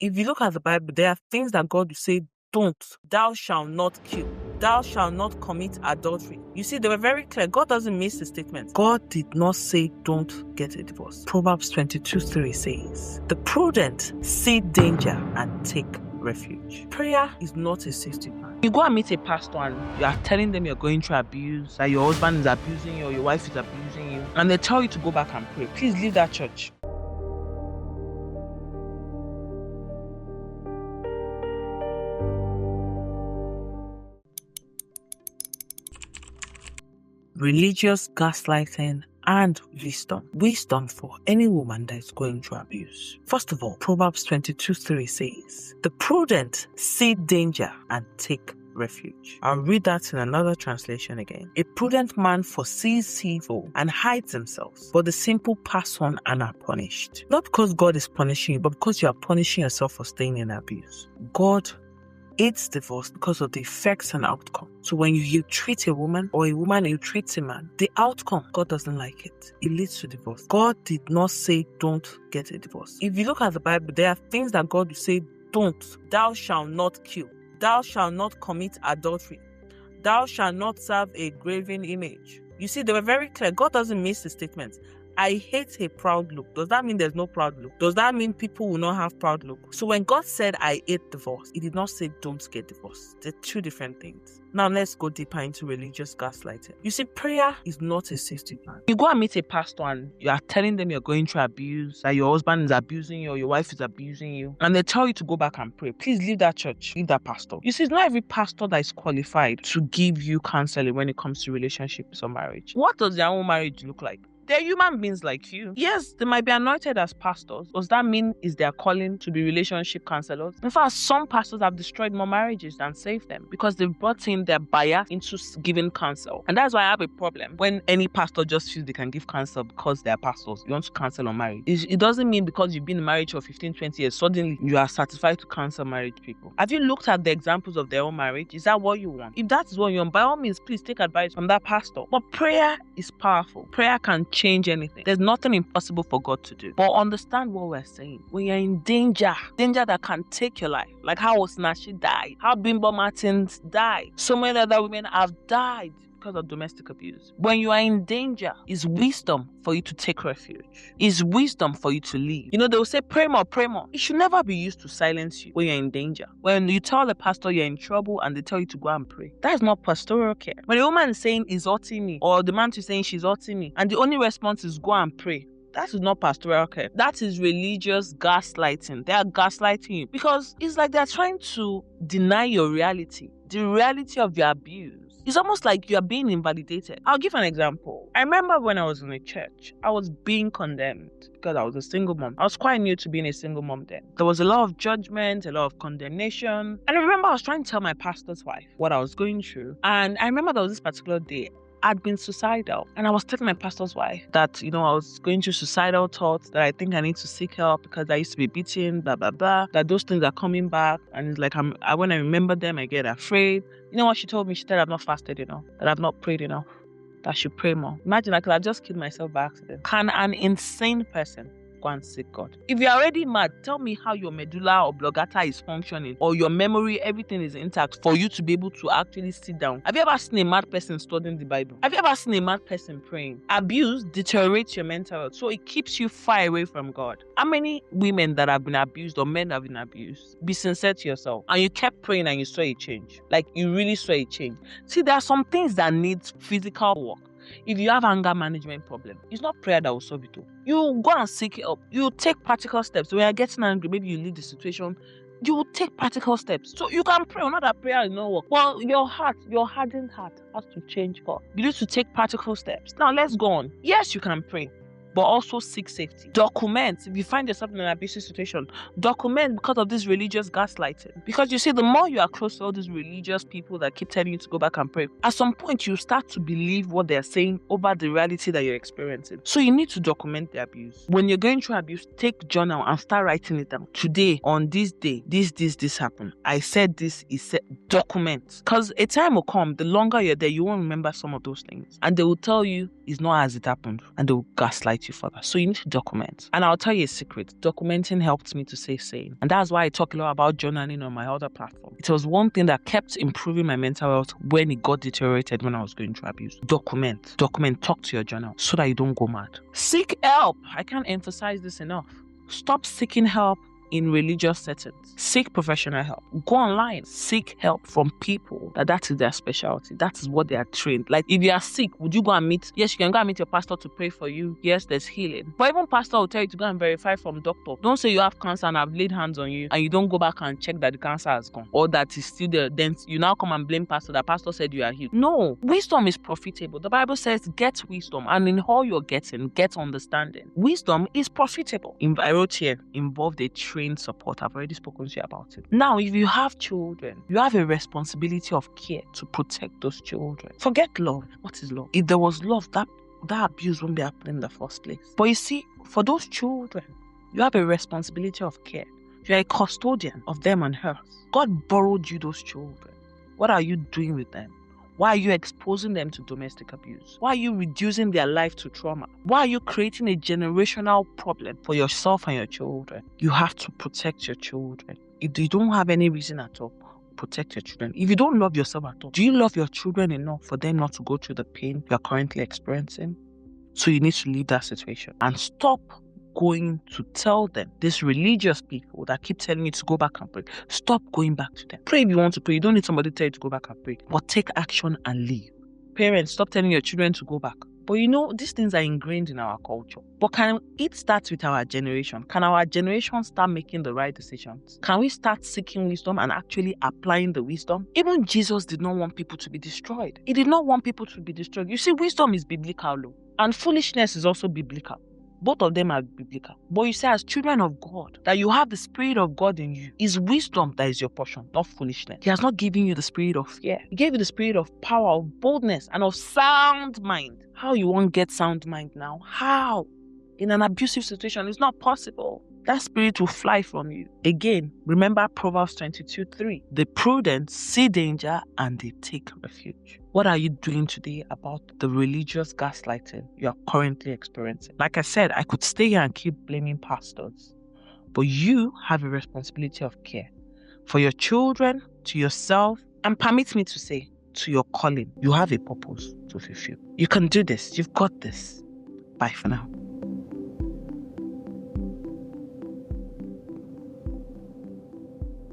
If you look at the Bible, there are things that God will say, don't. Thou shalt not kill. Thou shalt not commit adultery. You see, they were very clear. God doesn't miss the statement. God did not say don't get a divorce. Proverbs 22:3 says, the prudent see danger and take refuge. Prayer is not a safety plan. You go and meet a pastor and you are telling them you're going through abuse, that your husband is abusing you or your wife is abusing you, and they tell you to go back and pray. Please leave that church. Religious gaslighting and wisdom. Wisdom for any woman that is going through abuse. First of all, Proverbs 22:3 says, the prudent see danger and take refuge. I'll read that in another translation again. A prudent man foresees evil and hides himself, but the simple pass on and are punished. Not because God is punishing you, but because you are punishing yourself for staying in abuse. God hates divorce because of the effects and outcome. So when you treat a woman or a woman you treat a man, the outcome, God doesn't like it. It leads to divorce. God did not say don't get a divorce. If you look at the Bible, there are things that God will say don't. Thou shalt not kill. Thou shalt not commit adultery. Thou shalt not serve a graven image. You see, they were very clear. God doesn't miss the statement. I hate a proud look. Does that mean there's no proud look? Does that mean people will not have proud look? So when God said I hate divorce, He did not say don't get divorced. They're two different things. Now let's go deeper into religious gaslighting. You see, prayer is not a safety plan. You go and meet a pastor and you are telling them you're going through abuse, that your husband is abusing you or your wife is abusing you, and they tell you to go back and pray. Please leave that church, leave that pastor. You see, it's not every pastor that is qualified to give you counseling when it comes to relationships or marriage. What does their own marriage look like? They're human beings like you. Yes, they might be anointed as pastors. Does that mean is their calling to be relationship counselors? In fact, some pastors have destroyed more marriages than saved them because they've brought in their bias into giving counsel. And that's why I have a problem when any pastor just feels they can give counsel because they're pastors. You want to counsel on marriage. It doesn't mean because you've been in marriage for 15, 20 years, suddenly you are certified to counsel married people. Have you looked at the examples of their own marriage? Is that what you want? If that is what you want, by all means, please take advice from that pastor. But prayer is powerful. Prayer can change anything. There's nothing impossible for God to do. But understand what we're saying. When you're in danger that can take your life, like how Osinachi died, how Bimbo Martins died, so many other women have died because of domestic abuse. When you are in danger, it's wisdom for you to take refuge. It's wisdom for you to leave. You know, they'll say, pray more, pray more. It should never be used to silence you when you're in danger. When you tell the pastor you're in trouble and they tell you to go and pray, that is not pastoral care. When a woman is saying, he's hurting me, or the man is saying, she's hurting me, and the only response is go and pray, that is not pastoral care. That is religious gaslighting. They are gaslighting you because it's like they're trying to deny your reality, the reality of your abuse. It's almost like you are being invalidated. I'll give an example. I remember when I was in a church, I was being condemned because I was a single mom. I was quite new to being a single mom then. There was a lot of judgment, a lot of condemnation. And I remember I was trying to tell my pastor's wife what I was going through. And I remember there was this particular day I'd been suicidal. And I was telling my pastor's wife that, I was going through suicidal thoughts, that I think I need to seek help because I used to be beaten, blah, blah, blah, that those things are coming back. And it's like, when I remember them, I get afraid. You know what she told me? She said I've not fasted enough, that I've not prayed enough, that I should pray more. Imagine I could have just killed myself by accident. Can an insane person go and seek God? If you're already mad, tell me how your medulla oblongata is functioning, or your memory, everything is intact for you to be able to actually sit down. Have you ever seen a mad person studying the Bible? Have you ever seen a mad person praying? Abuse deteriorates your mental health, so it keeps you far away from God. How many women that have been abused or men that have been abused, be sincere to yourself, and you kept praying and you saw a change? Like, you really saw a change. See, there are some things that need physical work. If you have anger management problem, it's not prayer that will solve it all. You go and seek help. You take practical steps. When you're getting angry, maybe you leave the situation, you will take practical steps. So you can pray. Not that prayer will not work. Well, your hardened heart has to change God. You need to take practical steps. Now let's go on. Yes, you can pray, but also seek safety. Document. If you find yourself in an abusive situation, document because of this religious gaslighting. Because you see, the more you are close to all these religious people that keep telling you to go back and pray, at some point you start to believe what they're saying over the reality that you're experiencing. So you need to document the abuse. When you're going through abuse, take journal and start writing it down. Today, on this day, this happened. I said this, Document. Because a time will come, the longer you're there, you won't remember some of those things. And they will tell you it's not as it happened. And they will gaslight you further. So you need to document. And I'll tell you a secret. Documenting helped me to stay sane. And that's why I talk a lot about journaling on my other platform. It was one thing that kept improving my mental health when it got deteriorated when I was going through abuse. Document. Document. Talk to your journal so that you don't go mad. Seek help. I can't emphasize this enough. Stop seeking help in religious settings. Seek professional help. Go online. Seek help from people that is their specialty. That is what they are trained. Like if you are sick, would you go and meet? Yes, you can go and meet your pastor to pray for you. Yes, there's healing. But even pastor will tell you to go and verify from doctor. Don't say you have cancer and I've laid hands on you and you don't go back and check that the cancer has gone or that is still there. Then you now come and blame pastor. That pastor said you are healed. No, wisdom is profitable. The Bible says get wisdom, and in all you're getting, get understanding. Wisdom is profitable. I wrote here, involved a trained support. I've already spoken to you about it. Now, if you have children, you have a responsibility of care to protect those children. Forget love. What is love? If there was love, that abuse won't be happening in the first place. But you see, for those children, you have a responsibility of care. You're a custodian of them and hers. God borrowed you those children. What are you doing with them? Why are you exposing them to domestic abuse? Why are you reducing their life to trauma? Why are you creating a generational problem for yourself and your children? You have to protect your children. If you don't have any reason at all, protect your children. If you don't love yourself at all, do you love your children enough for them not to go through the pain you are currently experiencing? So you need to leave that situation and stop going to tell them, these religious people that keep telling you to go back and pray. Stop going back to them. Pray if you want to pray. You don't need somebody to tell you to go back and pray. But take action and leave. Parents, stop telling your children to go back. But you know, these things are ingrained in our culture. But can it start with our generation? Can our generation start making the right decisions? Can we start seeking wisdom and actually applying the wisdom? Even Jesus did not want people to be destroyed. He did not want people to be destroyed. You see, wisdom is biblical law. And foolishness is also biblical. Both of them are biblical. But you say, as children of God, that you have the Spirit of God in you. Is wisdom that is your portion, not foolishness. He has not given you the spirit of fear. He gave you the spirit of power, of boldness, and of sound mind. How you won't get sound mind now? How? In an abusive situation, it's not possible. That spirit will fly from you. Again, remember Proverbs 22:3. The prudent see danger and they take refuge. What are you doing today about the religious gaslighting you are currently experiencing? Like I said, I could stay here and keep blaming pastors. But you have a responsibility of care for your children, to yourself, and permit me to say, to your calling. You have a purpose to fulfill. You can do this. You've got this. Bye for now.